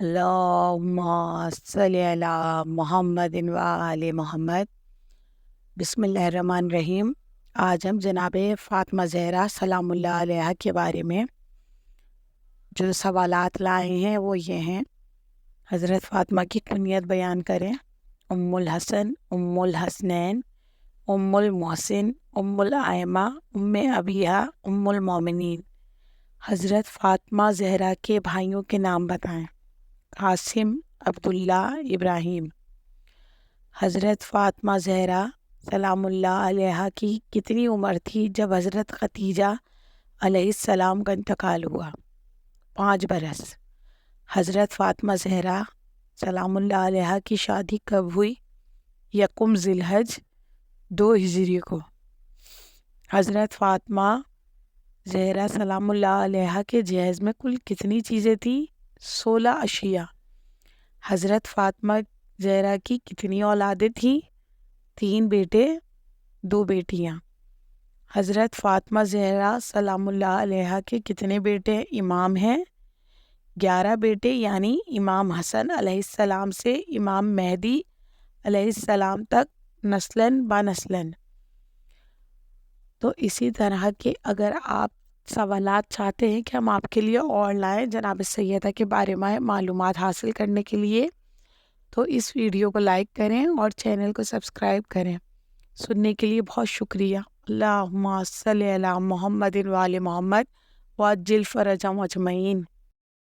اللہم صلی علی محمد و آل محمد۔ بسم اللہ الرحمن الرحیم۔ آج ہم جناب فاطمہ زہرا سلام اللہ علیہ کے بارے میں جو سوالات لائے ہیں وہ یہ ہیں: حضرت فاطمہ کی کنیت بیان کریں۔ ام الحسن، ام الحسنین، ام المحسن، ام الائمہ، ام ابیہا، ام المومنین۔ حضرت فاطمہ زہرا کے بھائیوں کے نام بتائیں۔ قاسم، عبداللہ، ابراہیم۔ حضرت فاطمہ زہرا سلام اللہ علیہ کی کتنی عمر تھی جب حضرت ختیجہ علیہ السلام کا انتقال ہوا؟ 5 برس۔ حضرت فاطمہ زہرا سلام اللہ علیہ کی شادی کب ہوئی؟ 1 ذی الحج 2 ہجری کو۔ حضرت فاطمہ زہرا سلام اللہ علیہ کے جہیز میں کل کتنی چیزیں تھیں؟ 16 اشیاء۔ حضرت فاطمہ زہرا کی کتنی اولادیں تھیں؟ 3 بیٹے 2 بیٹیاں۔ حضرت فاطمہ زہرا سلام اللہ علیہ کے کتنے بیٹے امام ہیں؟ 11 بیٹے، یعنی امام حسن علیہ السلام سے امام مہدی علیہ السلام تک نسلاً بنسلاً۔ تو اسی طرح کے اگر آپ سوالات چاہتے ہیں کہ ہم آپ کے لیے اور لائیں جناب سیدہ کے بارے میں معلومات حاصل کرنے کے لیے، تو اس ویڈیو کو لائک کریں اور چینل کو سبسکرائب کریں۔ سننے کے لیے بہت شکریہ۔ اللہم صلی علی محمد و آل محمد وعجل فرجہم اجمعین۔